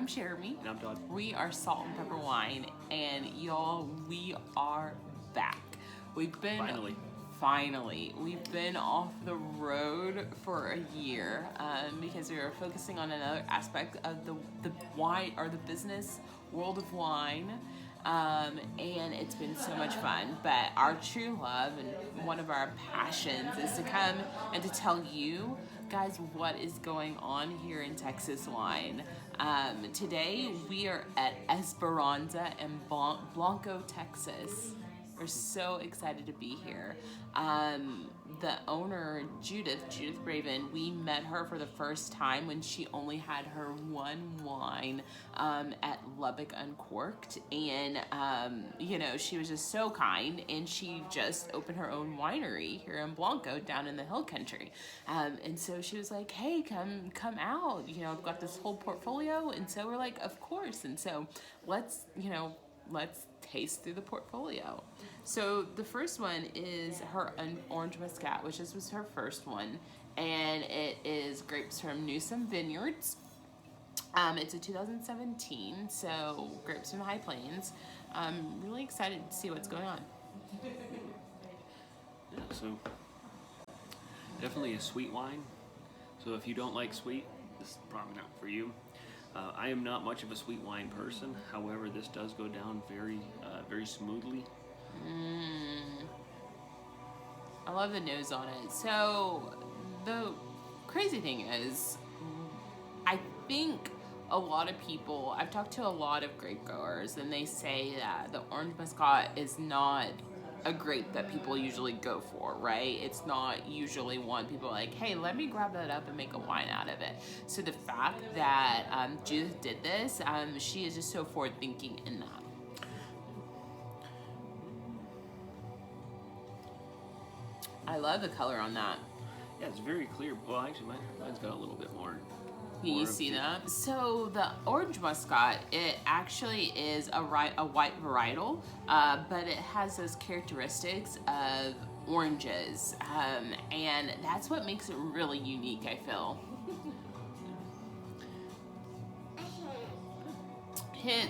I'm Jeremy. And I'm Todd. We are Salt and Pepper Wine, and y'all, we are back. We've been finally we've been off the road for a year because we were focusing on another aspect of the wine or the business world of wine. And it's been so much fun, but our true love and one of our passions is to come and to tell you guys what is going on here in Texas wine. Today we are at Esperanza in Blanco, Texas. We're so excited to be here. The owner, Judith Braven, we met her for the first time when she only had her one wine at Lubbock Uncorked. And, she was just so kind, and she just opened her own winery here in Blanco down in the hill country. And so she was like, hey, come out. I've got this whole portfolio. And so we're like, of course. And so let's taste through the portfolio. So the first one is her Orange Muscat, which was her first one, and it is grapes from Newsom Vineyards. It's a 2017, so grapes from the High Plains. I'm really excited to see what's going on. Yeah, so definitely a sweet wine. So if you don't like sweet, this is probably not for you. I am not much of a sweet wine person. However, this does go down very smoothly. I love the nose on it. So the crazy thing is, I think a lot of people, I've talked to a lot of grape growers, and they say that the Orange Muscat is not a grape that people usually go for, right? It's not usually one people are like, hey, let me grab that up and make a wine out of it. So the fact that Judith did this, she is just so forward thinking in that. I love the color on that. Yeah, it's very clear. Well, actually, mine's got a little bit more. Can you see that? So the Orange Muscat, it actually is a white varietal, but it has those characteristics of oranges, and that's what makes it really unique, I feel.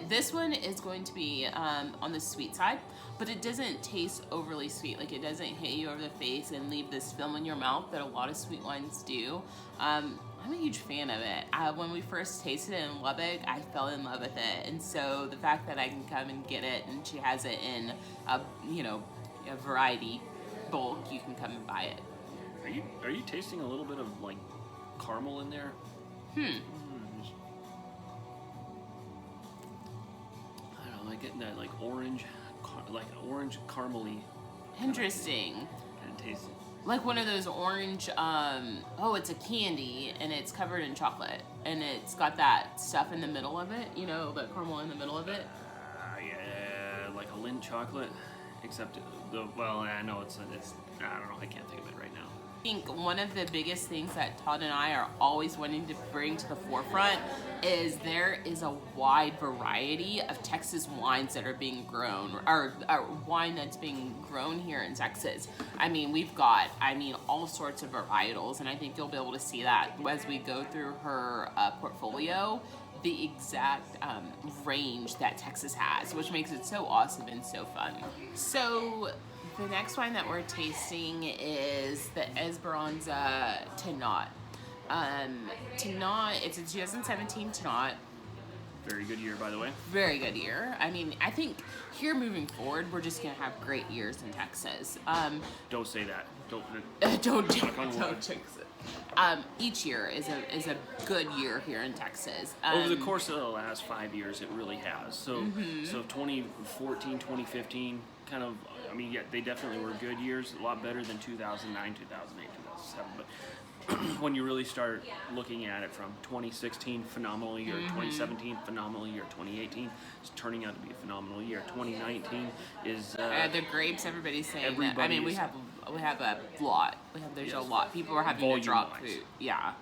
This one is going to be on the sweet side, but it doesn't taste overly sweet. Like, it doesn't hit you over the face and leave this film in your mouth that a lot of sweet wines do. I'm a huge fan of it. When we first tasted it in Lubbock, I fell in love with it, and so the fact that I can come and get it, and she has it in a variety bulk, you can come and buy it. Are you tasting a little bit of like caramel in there? I don't know, like getting that like orange caramely. Interesting. Kind of taste. Like one of those orange, it's a candy, and it's covered in chocolate, and it's got that stuff in the middle of it, the caramel in the middle of it. Yeah, like a Lindt chocolate, except I know it's I don't know, I can't think of it right now. I think one of the biggest things that Todd and I are always wanting to bring to the forefront is there is a wide variety of Texas wines that are being grown, or wine that's being grown here in Texas. I mean, we've got, all sorts of varietals, and I think you'll be able to see that as we go through her portfolio, the exact range that Texas has, which makes it so awesome and so fun. So the next wine that we're tasting is the Esperanza Tannat. Tannat, it's a 2017 Tannat. Very good year, by the way. Very good year. I think here moving forward, we're just gonna have great years in Texas. Don't say that. Don't jinx it. Each year is a good year here in Texas. Over the course of the last 5 years, it really has. So 2014, 2015, kind of. They definitely were good years. A lot better than 2009, 2008, 2007. But when you really start looking at it from 2016, phenomenal year, 2017, phenomenal year, 2018 is turning out to be a phenomenal year. 2019 is the grapes. Everybody's saying that. We have a lot. There's a lot. People are having to drop food. Yeah.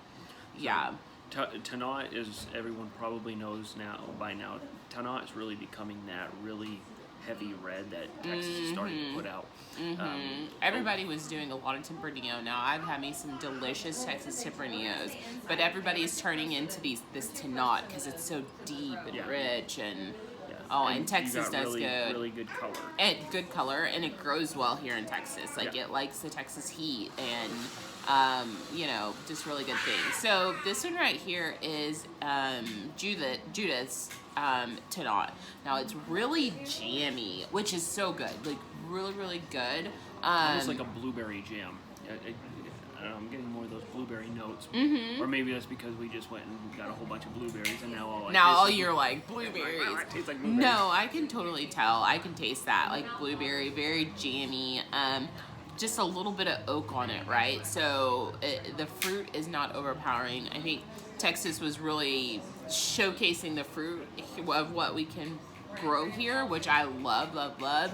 Tannat is, everyone probably knows by now. Tannat is really becoming that really heavy red that Texas is starting to put out. Everybody was doing a lot of Tempranillo. Now I've had me some delicious Texas Tempranillos, but everybody is turning into this Tannat because it's so deep and rich and. Oh, and Texas does really, good. Really good color. And good color, and it grows well here in Texas. Like, it likes the Texas heat, and, just really good things. So, this one right here is Judith's Tannat. Now, it's really jammy, which is so good. Like, really, really good. Almost like a blueberry jam. I'm getting more of those blueberry notes, or maybe that's because we just went and got a whole bunch of blueberries, and now you're like blueberries. It tastes like blueberries. No, I can totally tell. I can taste that, like blueberry, very jammy. Just a little bit of oak on it, right? So the fruit is not overpowering. I think Texas was really showcasing the fruit of what we can grow here, which I love, love, love.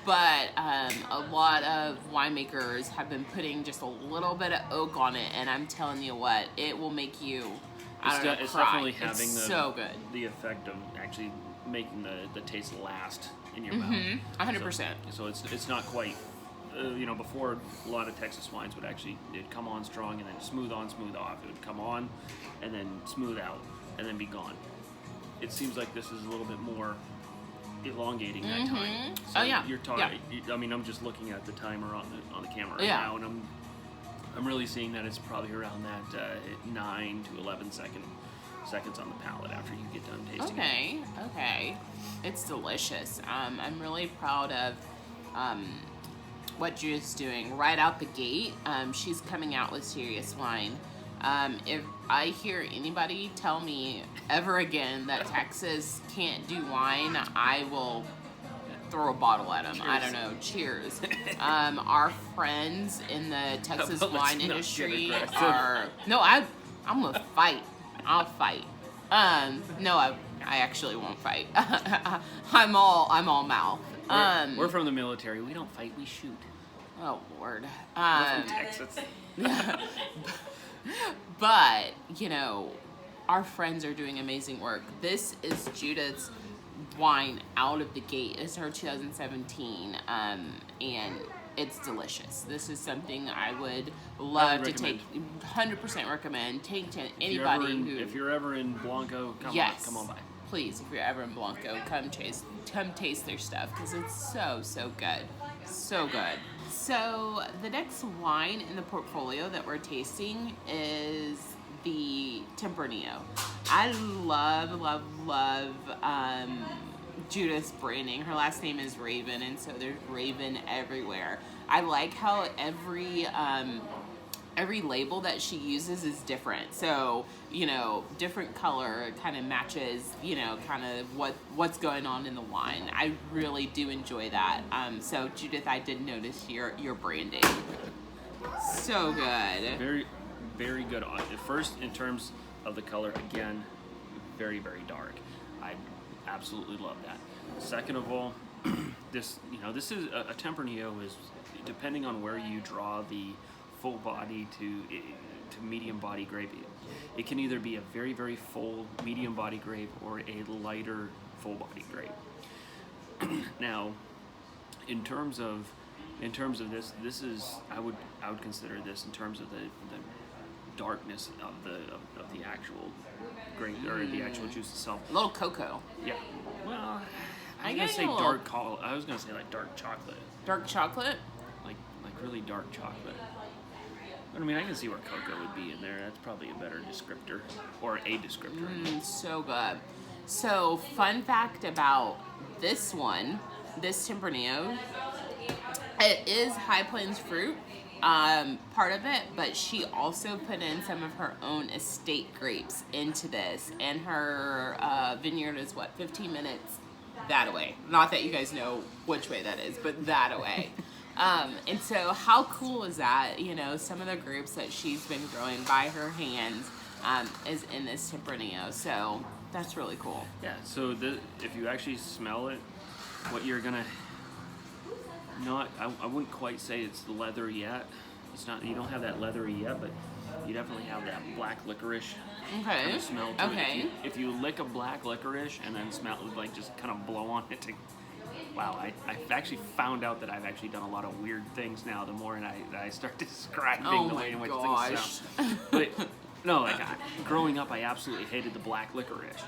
But a lot of winemakers have been putting just a little bit of oak on it, and I'm telling you what, it will make you, it's cry. Definitely having so good. The effect of actually making the taste last in your mouth. 100%. So it's not quite, before a lot of Texas wines it'd come on strong and then smooth on, smooth off. It would come on and then smooth out and then be gone. It seems like this is a little bit more elongating that time. So you're talking. Yeah. I mean, I'm just looking at the timer on the camera right now, and I'm really seeing that it's probably around that 9 to 11 seconds on the palate after you get done tasting it. Okay. It's delicious. I'm really proud of what Judith's doing right out the gate. She's coming out with serious wine. If I hear anybody tell me ever again that Texas can't do wine, I will throw a bottle at them. Cheers. I don't know. Cheers. Our friends in the Texas wine industry are... No, I'm going to fight. I'll fight. No, I actually won't fight. I'm all mouth. We're from the military. We don't fight, we shoot. Oh, Lord. We're from Texas. But, our friends are doing amazing work. This is Judith's wine out of the gate. It's her 2017, and it's delicious. This is something I would love to take, 100% recommend. Take to anybody if you're ever in Blanco, come on by. Please, if you're ever in Blanco, come taste their stuff, because it's so good. So good. So the next wine in the portfolio that we're tasting is the Tempranillo. I love Judith's branding. Her last name is Raven, and so there's Raven everywhere. I like how every label that she uses is different. So, different color kind of matches, kind of what's going on in the wine. I really do enjoy that. So Judith, I did notice your branding. So good. Very, very good. First, in terms of the color, again, very, very dark. I absolutely love that. Second of all, this is a Tempranillo is, depending on where you draw the full body to medium body grape, it can either be a very, very full medium body grape or a lighter full body grape. Now, in terms of this is I would consider this, in terms of the darkness of the actual grape, or the actual juice itself. A little cocoa. Yeah. Well, I was gonna say like dark chocolate. Dark chocolate? Like really dark chocolate. But I mean, I can see where cocoa would be in there. That's probably a better descriptor, or a descriptor. So good. So, fun fact about this one, this Tempranillo, it is High Plains fruit, part of it, but she also put in some of her own estate grapes into this, and her vineyard is 15 minutes that away. Not that you guys know which way that is, but that away. And so how cool is that? Some of the grapes that she's been growing by her hands is in this Tempranillo. So that's really cool. Yeah, so if you actually smell it, what you're going to I wouldn't quite say it's leather yet. It's not, you don't have that leathery yet, but you definitely have that black licorice kind of smell to it. If you lick a black licorice and then smell, like just kind of blow on it wow, I've actually found out that I've actually done a lot of weird things now. The more I start describing the way in which things sound. But no, like growing up, I absolutely hated the black licorice.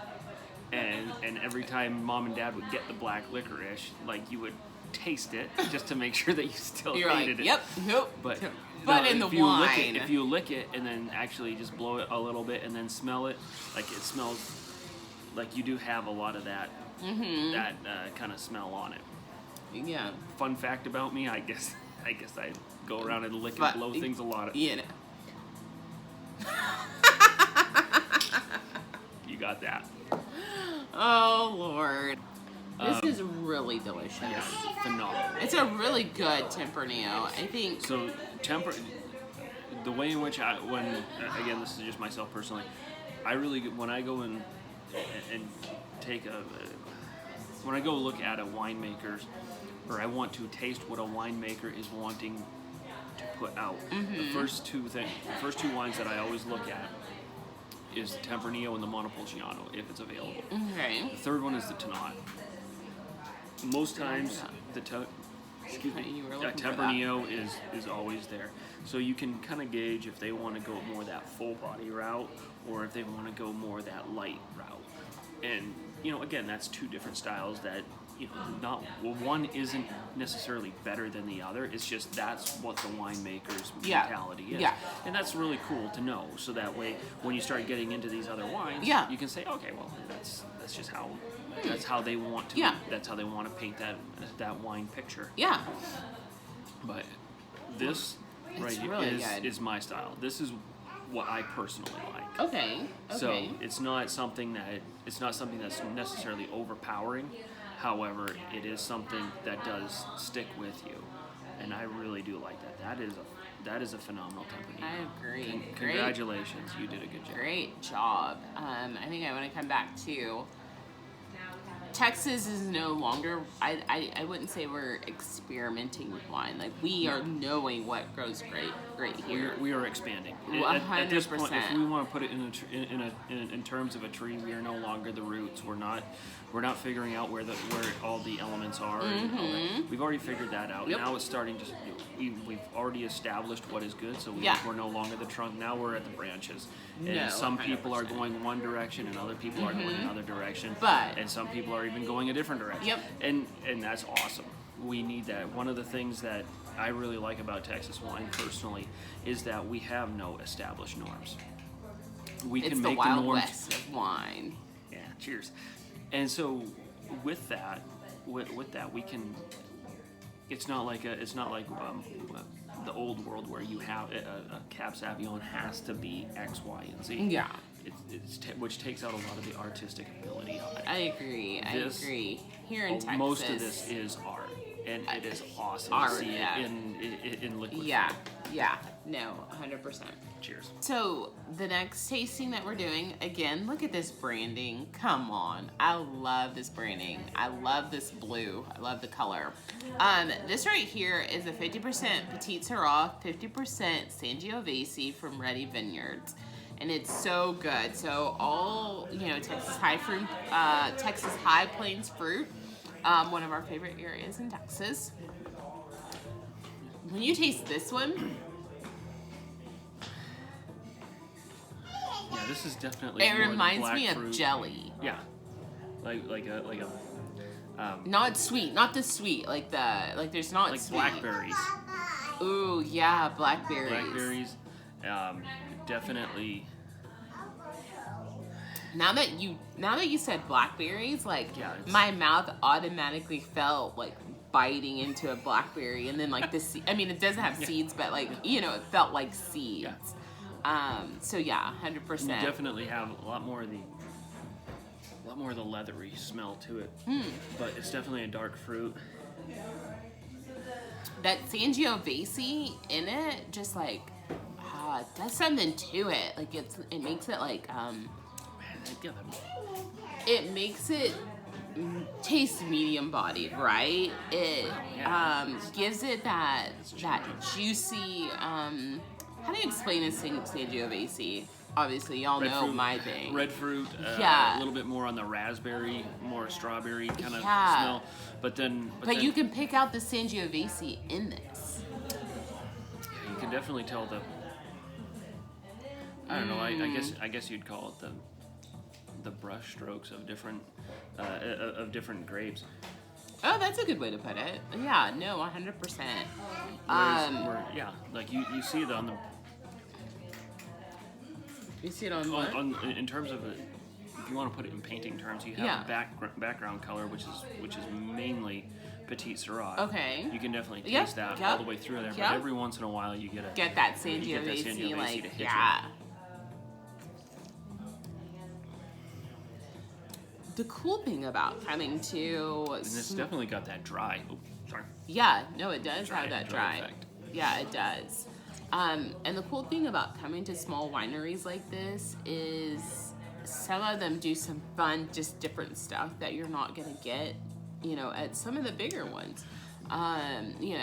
And every time Mom and Dad would get the black licorice, like you would taste it just to make sure that you still hated it. Yep. But in the wine, if you lick it and then actually just blow it a little bit and then smell it, like it smells like you do have a lot of that kind of smell on it. Yeah. Fun fact about me, I guess I go around and lick and blow things a lot. You got that. Oh Lord. This is really delicious. Yeah, phenomenal. It's a really good Tempranillo, I think. So, the way in which again, this is just myself personally, when I go and when I go look at a winemaker's, or I want to taste what a winemaker is wanting to put out, the first two wines that I always look at is the Tempranillo and the Montepulciano, if it's available. Okay. The third one is the Tannat. Most times, Tempranillo is always there. So you can kind of gauge if they want to go more that full body route or if they want to go more that light route. And, again, that's two different styles that, one isn't necessarily better than the other. It's just that's what the winemaker's mentality is. Yeah. And that's really cool to know. So that way, when you start getting into these other wines, you can say, okay, well, that's just how... That's how they want to. That's how they want to paint that wine picture. Yeah. But this is my style. This is what I personally like. Okay. So it's not something that's necessarily overpowering. However, it is something that does stick with you, and I really do like that. That is a phenomenal Tempranillo. I agree. Congratulations, you did a good job. Great job. I think I want to come back to. Texas is no longer, I wouldn't say we're experimenting with wine. Like, we are knowing what grows great here. We are expanding. 100%. At this point, if we want to put it in terms of a tree, we are no longer the roots. We're not figuring out where all the elements are. And all that. We've already figured that out. Now it's starting to, we've already established what is good, so we're no longer the trunk. Now we're at the branches. And some people are going one direction and other people are going another direction. And some people are even going a different direction. And that's awesome. We need that. One of the things that I really like about Texas wine personally is that we have no established norms. We can make the Wild West of wine. Yeah, cheers. And so with that we can. It's not like the old world where you have a Cab Sauvignon has to be X, Y, and Z. Yeah. Which takes out a lot of the artistic ability of it. I agree. Here in Texas, most of this is art, and it is awesome to see it in liquid. Yeah. No, 100%. Cheers. So the next tasting that we're doing, again, look at this branding. Come on, I love this branding. I love this blue. I love the color. This right here is a 50% Petite Syrah, 50% Sangiovese from Ready Vineyards. And it's so good. So all, Texas High Plains fruit, one of our favorite areas in Texas. When you taste this one, yeah, this is definitely. It reminds me fruit. Of jelly. Yeah, like a. Not sweet, not the sweet, like there's not like sweet. Blackberries. Ooh, yeah, blackberries. Blackberries, definitely. Now that you said blackberries, my mouth automatically felt like biting into a blackberry, and then it doesn't have seeds, but it felt like seeds. Yeah. So yeah, 100%. You definitely have a lot more of the leathery smell to it, but it's definitely a dark fruit. That Sangiovese in it, just does something to it. Like it makes it it makes it taste medium bodied, right? It gives it that juicy How do you explain a Sangiovese? Obviously, y'all know fruit, my thing. Red fruit, Yeah. a little bit more on the raspberry, more strawberry kind of Yeah. smell. But then you can pick out the Sangiovese in this. You can definitely tell the. I don't know. I guess you'd call it the brush strokes of different grapes. Oh, that's a good way to put it. Yeah, no, 100%. Yeah, like you see it on the. You see it on what? In terms of it, if you want to put it in painting terms, you have background color, which is mainly Petite Syrah. Okay. You can definitely taste that all the way through there, but every once in a while you get that Sangiovese, like, to hit yeah. you. The cool thing about coming to... And it's definitely got that dry. Oh, sorry. Yeah, no, it does have that dry. Effect. Yeah, it does. And the cool thing about coming to small wineries like this is some of them do some fun, just different stuff that you're not going to get, at some of the bigger ones. We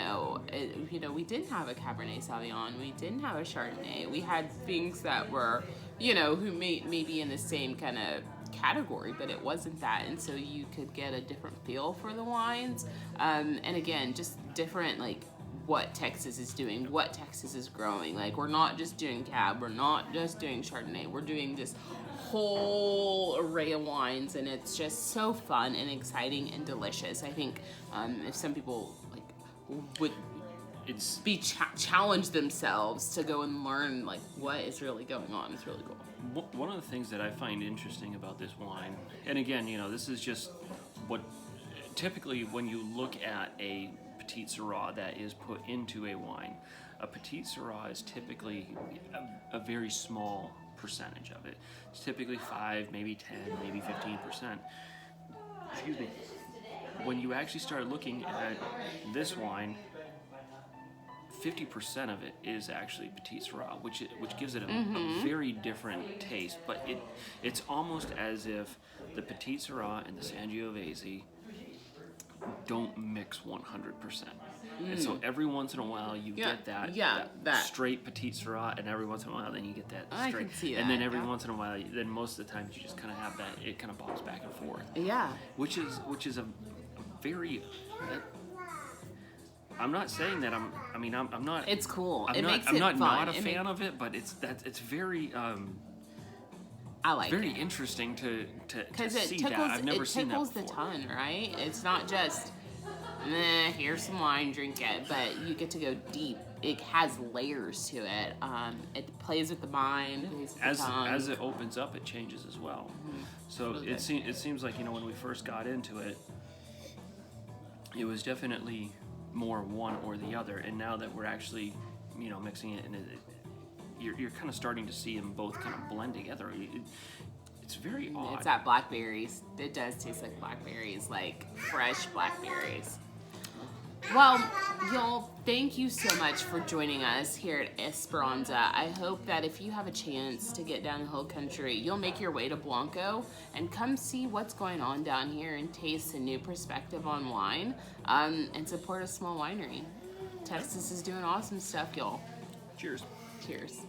didn't have a Cabernet Sauvignon. We didn't have a Chardonnay. We had things that were, who may be in the same kind of category, but it wasn't that, and so you could get a different feel for the wines. And again, just different, like, what Texas is doing, what Texas is growing. Like, we're not just doing Cab, we're not just doing Chardonnay, we're doing this whole array of wines, and it's just so fun and exciting and delicious. I think if some people would challenge themselves to go and learn like what is really going on, it's really cool. One of the things that I find interesting about this wine, and again, this is just what typically when you look at a Petite Syrah that is put into a wine, a Petite Syrah is typically a very small percentage of it. It's typically 5, maybe 10, maybe 15%. Excuse me. When you actually start looking at this wine, 50% of it is actually Petite Syrah, which gives it a very different taste. But it's almost as if the Petite Syrah and the Sangiovese don't mix 100%. And so every once in a while you get that straight Petite Syrah, and every once in a while then you get that straight. I can see that. And then every once in a while, then most of the time you just kind of have that, it kind of bobs back and forth. Yeah. Which is a very... I'm not saying that I'm not. It's cool. I'm not a fan of it, but it's very. I like very it. Interesting to see tickles, that. I've never seen that before. It tickles the tongue, right? It's not just, here's some wine, drink it, but you get to go deep. It has layers to it. It plays with the mind. As it opens up, it changes as well. Mm-hmm. So really it seems like when we first got into it, it was definitely more one or the other, and now that we're actually mixing it, and you're kind of starting to see them both kind of blend together. It's very odd. It's that blackberries. It does taste like blackberries, like fresh blackberries. Well, y'all, thank you so much for joining us here at Esperanza. I hope that if you have a chance to get down the hill country, you'll make your way to Blanco and come see what's going on down here and taste a new perspective on wine, and support a small winery. Texas is doing awesome stuff, y'all. Cheers. Cheers.